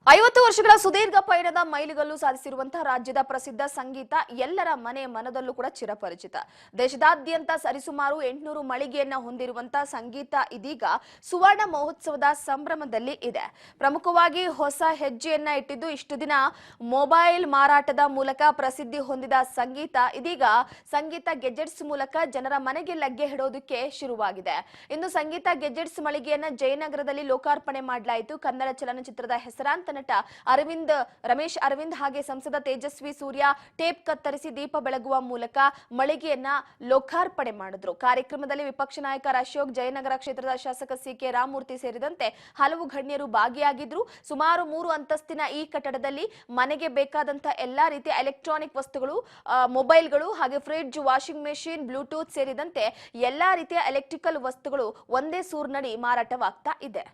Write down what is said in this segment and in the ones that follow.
50 ವರ್ಷಗಳ ಸುದೀರ್ಘ ಪಯಣದ ಮೈಲಿಗಲ್ಲು ಸಾಧಿಸಿರುವಂತಹ ರಾಜ್ಯದ ಪ್ರಸಿದ್ಧ ಸಂಗೀತ ಎಲ್ಲರ ಮನೆ ಮನದಲ್ಲೂ ಕೂಡ ಚಿರಪರಿಚಿತ. ದೇಶದಾದ್ಯಂತ ಸರಿಸುಮಾರು 800 ಮಳಿಗೆಯನ್ನ ಹೊಂದಿರುವಂತಹ ಸಂಗೀತ ಇದೀಗ ಸುವರ್ಣ ಮಹೋತ್ಸವದ ಸಂಭ್ರಮದಲ್ಲಿ ಇದೆ. ಪ್ರಮುಖವಾಗಿ ಹೊಸ ಹೆಜ್ಜೆಯನ್ನ ಇಟ್ಟಿದ್ದು ಇಷ್ಟು ದಿನ ಮೊಬೈಲ್ ಮಾರಾಟದ ಮೂಲಕ ಪ್ರಸಿದ್ಧಿ ಹೊಂದಿದ ಸಂಗೀತ ಇದೀಗ ಸಂಗೀತ ಗೆಜೆಟ್ಸ್ ಮೂಲಕ ಜನರ ಮನೆಗೆ ಲಗ್ಗೆ ಹಿಡೋದಕ್ಕೆ ಶುರುವಾಗಿದೆ. ಇಂದು ಸಂಗೀತ ಗೆಜೆಟ್ಸ್ ಮಳಿಗೆಯನ್ನ ಜಯನಗರದಲ್ಲಿ ಲೋಕಾರ್ಪಣೆ ಮಾಡಲಾಯಿತು. ಕನ್ನಡ ಚಲನಚಿತ್ರದ ಹೆಸರಾಂತ ನಟ ರಮೇಶ್ ಅರವಿಂದ್ ಹಾಗೆ ಸಂಸದ ತೇಜಸ್ವಿ ಸೂರ್ಯ ಟೇಪ್ ಕತ್ತರಿಸಿ ದೀಪ ಬೆಳಗುವ ಮೂಲಕ ಮಳಿಗೆಯನ್ನ ಲೋಕಾರ್ಪಣೆ ಮಾಡಿದ್ರು. ಕಾರ್ಯಕ್ರಮದಲ್ಲಿ ವಿಪಕ್ಷ ನಾಯಕ ಅಶೋಕ್, ಜಯನಗರ ಕ್ಷೇತ್ರದ ಶಾಸಕ ಸಿಕೆ ರಾಮಮೂರ್ತಿ ಸೇರಿದಂತೆ ಹಲವು ಗಣ್ಯರು ಭಾಗಿಯಾಗಿದ್ರು. ಸುಮಾರು 3 ಅಂತಸ್ತಿನ ಈ ಕಟ್ಟಡದಲ್ಲಿ ಮನೆಗೆ ಬೇಕಾದಂತಹ ಎಲ್ಲಾ ರೀತಿಯ ಎಲೆಕ್ಟ್ರಾನಿಕ್ ವಸ್ತುಗಳು, ಮೊಬೈಲ್ಗಳು ಹಾಗೆ ಫ್ರಿಡ್ಜ್, ವಾಷಿಂಗ್ ಮೆಷಿನ್, ಬ್ಲೂಟೂತ್ ಸೇರಿದಂತೆ ಎಲ್ಲಾ ರೀತಿಯ ಎಲೆಕ್ಟ್ರಿಕಲ್ ವಸ್ತುಗಳು ಒಂದೇ ಸೂರಿನಡಿ ಮಾರಾಟವಾಗ್ತಾ ಇದೆ.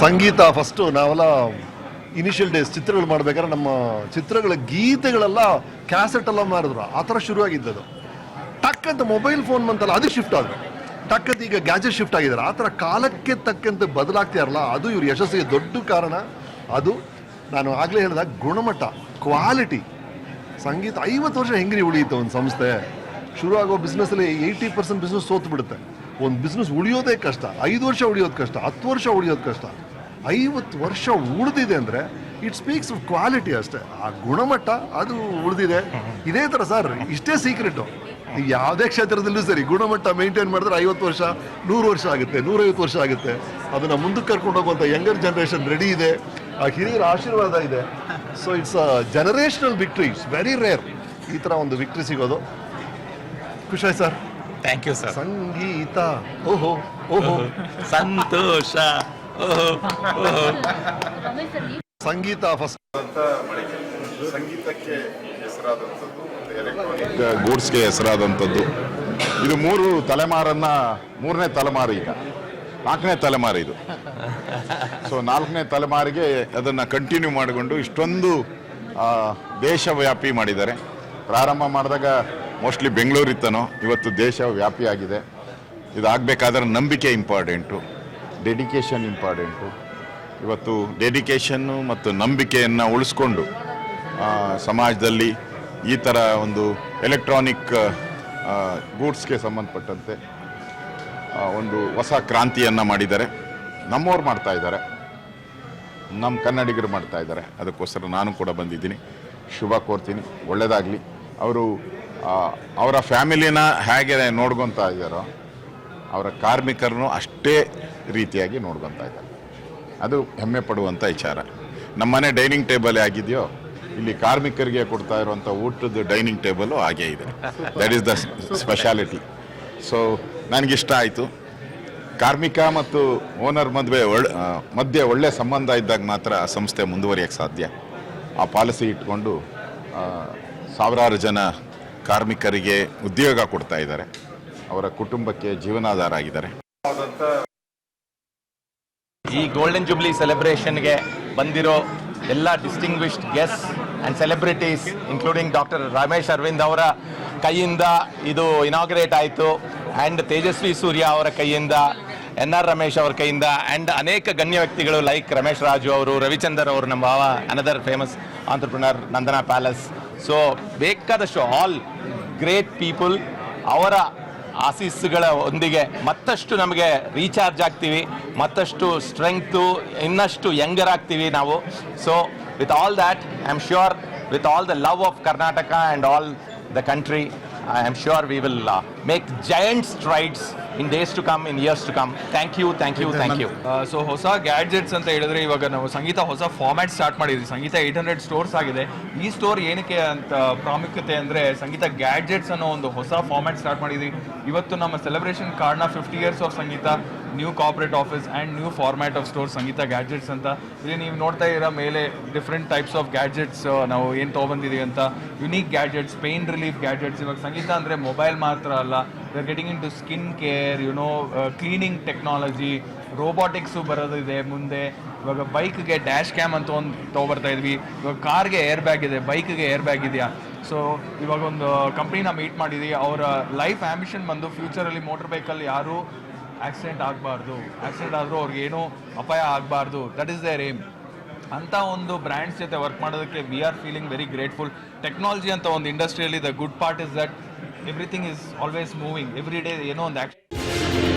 ಸಂಗೀತ ಫಸ್ಟ್ ನಾವೆಲ್ಲ ಇನಿಷಿಯಲ್ ಡೇಸ್ ಚಿತ್ರಗಳು ಮಾಡ್ಬೇಕಾದ್ರೆ ನಮ್ಮ ಚಿತ್ರಗಳ ಗೀತೆಗಳೆಲ್ಲ ಕ್ಯಾಸೆಟ್ ಎಲ್ಲ ಮಾಡಿದ್ರು. ಆ ಥರ ಶುರುವಾಗಿದ್ದದು. ಟಕ್ಕಂತ ಮೊಬೈಲ್ ಫೋನ್ ಬಂತಲ್ಲ, ಅದು ಶಿಫ್ಟ್ ಆದ್ರು. ಟಕ್ಕಂತ ಈಗ ಗ್ಯಾಜೆಟ್ ಶಿಫ್ಟ್ ಆಗಿದ್ದಾರೆ. ಆ ಥರ ಕಾಲಕ್ಕೆ ತಕ್ಕಂತೆ ಬದಲಾಗ್ತಿರಲ್ಲ, ಅದು ಇವ್ರ ಯಶಸ್ಸಿಗೆ ದೊಡ್ಡ ಕಾರಣ. ಅದು ನಾನು ಆಗಲೇ ಹೇಳಿದಾಗ ಗುಣಮಟ್ಟ, ಕ್ವಾಲಿಟಿ. ಸಂಗೀತ 50 ವರ್ಷ ಹೆಂಗ್ರಿ ಉಳಿಯುತ್ತೆ ಒಂದು ಸಂಸ್ಥೆ. ಶುರು ಆಗೋ ಬಿಸ್ನೆಸ್ಸಲ್ಲಿ 80% ಬಿಸ್ನೆಸ್ ಸೋತು ಬಿಡುತ್ತೆ. ಒಂದು ಬಿಸ್ನೆಸ್ ಉಳಿಯೋದೇ ಕಷ್ಟ. 5 ವರ್ಷ ಉಳಿಯೋದು ಕಷ್ಟ, 10 ವರ್ಷ ಉಳಿಯೋದು ಕಷ್ಟ. 50 ವರ್ಷ ಉಳಿದಿದೆ ಅಂದರೆ ಇಟ್ ಸ್ಪೀಕ್ಸ್ ಆಫ್ ಕ್ವಾಲಿಟಿ ಅಷ್ಟೇ. ಆ ಗುಣಮಟ್ಟ ಅದು ಉಳಿದಿದೆ. ಇದೇ ಥರ ಸರ್, ಇಷ್ಟೇ ಸೀಕ್ರೆಟು. ಯಾವುದೇ ಕ್ಷೇತ್ರದಲ್ಲೂ ಸರಿ ಗುಣಮಟ್ಟ ಮೇಂಟೈನ್ ಮಾಡಿದ್ರೆ 50 ವರ್ಷ, 100 ವರ್ಷ ಆಗುತ್ತೆ, 150 ವರ್ಷ ಆಗುತ್ತೆ. ಅದನ್ನು ಮುಂದಕ್ಕೆ ಕರ್ಕೊಂಡು ಹೋಗುವಂಥ ಯಂಗರ್ ಜನ್ರೇಷನ್ ರೆಡಿ ಇದೆ. ಆ ಹಿರಿಯರ ಆಶೀರ್ವಾದ ಇದೆ. So it's a generational victory. It's very rare ಈ ಥರ ಒಂದು ವಿಕ್ಟ್ರಿ ಸಿಗೋದು. ಖುಷಿ sir. Thank you sir. Sangeetha ಓಹೋ ಓಹೋ ಸಂತೋಷ. ಸಂಗೀತ ಫಸ್ಟ್ ಸಂಗೀತಕ್ಕೆ ಹೆಸರಾದಂಥದ್ದು, ಎಲೆಕ್ಟ್ರಾನಿಕ್ ಗೂಡ್ಸ್ಗೆ ಹೆಸರಾದಂಥದ್ದು. ಇದು 3 ತಲೆಮಾರನ್ನ, 3ನೇ ತಲೆಮಾರು, ಈಗ 4ನೇ ತಲೆಮಾರು ಇದು. ಸೊ 4ನೇ ತಲೆಮಾರಿಗೆ ಅದನ್ನು ಕಂಟಿನ್ಯೂ ಮಾಡಿಕೊಂಡು ಇಷ್ಟೊಂದು ದೇಶವ್ಯಾಪಿ ಮಾಡಿದ್ದಾರೆ. ಪ್ರಾರಂಭ ಮಾಡಿದಾಗ ಮೋಸ್ಟ್ಲಿ ಬೆಂಗಳೂರಿತ್ತನೋ, ಇವತ್ತು ದೇಶವ್ಯಾಪಿ ಆಗಿದೆ. ಇದಾಗಬೇಕಾದ್ರೆ ನಂಬಿಕೆ ಇಂಪಾರ್ಟೆಂಟು, ಡೆಡಿಕೇಶನ್ ಇಂಪಾರ್ಟೆಂಟು. ಇವತ್ತು ಡೆಡಿಕೇಶನ್ನು ಮತ್ತು ನಂಬಿಕೆಯನ್ನು ಉಳಿಸ್ಕೊಂಡು ಸಮಾಜದಲ್ಲಿ ಈ ಥರ ಒಂದು ಎಲೆಕ್ಟ್ರಾನಿಕ್ ಗೂಡ್ಸ್ಗೆ ಸಂಬಂಧಪಟ್ಟಂತೆ ಒಂದು ಹೊಸ ಕ್ರಾಂತಿಯನ್ನು ಮಾಡಿದ್ದಾರೆ. ನಮ್ಮವ್ರು ಮಾಡ್ತಾಯಿದ್ದಾರೆ, ನಮ್ಮ ಕನ್ನಡಿಗರು ಮಾಡ್ತಾಯಿದ್ದಾರೆ. ಅದಕ್ಕೋಸ್ಕರ ನಾನು ಕೂಡ ಬಂದಿದ್ದೀನಿ. ಶುಭ ಕೋರ್ತೀನಿ, ಒಳ್ಳೆಯದಾಗಲಿ. ಅವರು ಅವರ ಫ್ಯಾಮಿಲಿನ ಹೇಗೆ ನೋಡ್ಕೊತಾ ಇದ್ದಾರೋ ಅವರ ಕಾರ್ಮಿಕರನ್ನು ಅಷ್ಟೇ ರೀತಿಯಾಗಿ ನೋಡ್ಕೊತಾ ಇದ್ದಾರೆ. ಅದು ಹೆಮ್ಮೆ ಪಡುವಂಥ ವಿಚಾರ. ನಮ್ಮನೆ ಡೈನಿಂಗ್ ಟೇಬಲ್ ಆಗಿದೆಯೋ, ಇಲ್ಲಿ ಕಾರ್ಮಿಕರಿಗೆ ಕೊಡ್ತಾ ಇರುವಂಥ ಊಟದ ಡೈನಿಂಗ್ ಟೇಬಲು ಹಾಗೇ ಇದೆ. That is the speciality. So ನನಗಿಷ್ಟ ಆಯಿತು. ಕಾರ್ಮಿಕ ಮತ್ತು ಓನರ್ ಮಧ್ಯೆ ಒಳ್ಳೆಯ ಸಂಬಂಧ ಇದ್ದಾಗ ಮಾತ್ರ ಆ ಸಂಸ್ಥೆ ಮುಂದುವರಿಯೋಕ್ಕೆ ಸಾಧ್ಯ. ಆ ಪಾಲಿಸಿ ಇಟ್ಕೊಂಡು ಸಾವಿರಾರು ಜನ ಕಾರ್ಮಿಕರಿಗೆ ಉದ್ಯೋಗ ಕೊಡ್ತಾ ಇದ್ದಾರೆ, ಅವರ ಕುಟುಂಬಕ್ಕೆ ಜೀವನಾಧಾರ ಆಗಿದ್ದಾರೆ. ಈ ಗೋಲ್ಡನ್ ಜೂಬ್ಲಿ ಸೆಲೆಬ್ರೇಷನ್ಗೆ ಬಂದಿರೋ ಎಲ್ಲ distinguished guest and celebrities including doctor Ramesh Aravind ಅವರ ಕೈಯಿಂದ ಇದು ಇನಾಗ್ರೇಟ್ ಆಯಿತು. ಆ್ಯಂಡ್ ತೇಜಸ್ವಿ ಸೂರ್ಯ ಅವರ ಕೈಯಿಂದ, NR ರಮೇಶ್ ಅವರ ಕೈಯಿಂದ, ಆ್ಯಂಡ್ ಅನೇಕ ಗಣ್ಯ ವ್ಯಕ್ತಿಗಳು ಲೈಕ್ ರಮೇಶ್ ರಾಜು ಅವರು, ರವಿಚಂದರ್ ಅವರು, ನಮ್ಮ ಭಾವ another famous entrepreneur, Nandana palace. So ಬೇಕಾದಷ್ಟು ಆಲ್ ಗ್ರೇಟ್ ಪೀಪಲ್ ಅವರ ಆಸೀಸ್ಗಳ ಒಂದಿಗೆ ಮತ್ತಷ್ಟು ನಮಗೆ ರೀಚಾರ್ಜ್ ಆಗ್ತೀವಿ, ಮತ್ತಷ್ಟು ಸ್ಟ್ರೆಂಗ್ತು, ಇನ್ನಷ್ಟು ಯಂಗರ್ ಆಗ್ತೀವಿ ನಾವು. So with all that I am sure, with all the love of Karnataka and all the country, I am sure we will make giant strides in days to come, in years to come. Thank you, thank you, thank you. So ಹೊಸ gadgets ಅಂತ ಹೇಳಿದ್ರೆ ಇವಾಗ ನಾವು ಸಂಗೀತ ಹೊಸ format start ಮಾಡಿದ್ವಿ. ಸಂಗೀತ 800 stores ಆಗಿದೆ. ಈ store ಏನಕ್ಕೆ ಅಂತ ಪ್ರಾಮುಖ್ಯತೆ ಅಂದರೆ ಸಂಗೀತ ಗ್ಯಾಡ್ಜೆಟ್ಸ್ ಅನ್ನೋ ಒಂದು ಹೊಸ ಫಾರ್ಮ್ಯಾಟ್ ಸ್ಟಾರ್ಟ್ ಮಾಡಿದ್ವಿ. ಇವತ್ತು ನಮ್ಮ ಸೆಲೆಬ್ರೇಷನ್ ಕಾರ್ಡ್ನ 50 years of Sangeetha, new corporate office and new format of store Sangeetha gadgets ಅಂತ. ಇಲ್ಲಿ ನೀವು ನೋಡ್ತಾ ಇರೋ ಮೇಲೆ ಡಿಫ್ರೆಂಟ್ ಟೈಪ್ಸ್ ಆಫ್ ಗ್ಯಾಡ್ಜೆಟ್ಸ್ ನಾವು ಏನು ತೊಗೊಂಬಂದಿದ್ದೀವಿ ಅಂತ. Unique gadgets, pain relief gadgets. ಇವಾಗ ಸಂಗೀತ ಅಂದರೆ ಮೊಬೈಲ್ ಮಾತ್ರ ಅಲ್ಲ, we are getting into skin care, cleaning technology, robotics ಬರೋದಿದೆ ಮುಂದೆ. ಇವಾಗ ಬೈಕ್ಗೆ ಡ್ಯಾಶ್ ಕ್ಯಾಮ್ ಅಂತ ಒಂದು ತೊಗೊಬರ್ತಾ ಇದ್ವಿ. ಇವಾಗ ಕಾರ್ಗೆ ಏರ್ ಬ್ಯಾಗ್ ಇದೆ, ಬೈಕ್ಗೆ ಏರ್ ಬ್ಯಾಗ್ ಇದೆಯಾ. ಸೊ ಇವಾಗ ಒಂದು ಕಂಪ್ನಿನ ಮೀಟ್ ಮಾಡಿದ್ವಿ. ಅವರ ಲೈಫ್ ಆ್ಯಂಬಿಷನ್ ಬಂದು ಫ್ಯೂಚರಲ್ಲಿ ಮೋಟರ್ ಬೈಕಲ್ಲಿ ಯಾರೂ ಆಕ್ಸಿಡೆಂಟ್ ಆಗಬಾರ್ದು, ಆಕ್ಸಿಡೆಂಟ್ ಆದರೂ ಅವ್ರಿಗೇನೂ ಅಪಾಯ ಆಗಬಾರ್ದು. That is their aim. ಅಂಥ ಒಂದು ಬ್ರ್ಯಾಂಡ್ಸ್ ಜೊತೆ ವರ್ಕ್ ಮಾಡೋದಕ್ಕೆ we are feeling very grateful. Technology ಅಂತ ಒಂದು ಇಂಡಸ್ಟ್ರಿಯಲ್ಲಿ the good part is that everything is always moving. Every day ಏನೋ ಒಂದು ಆ್ಯಕ್ಷನ್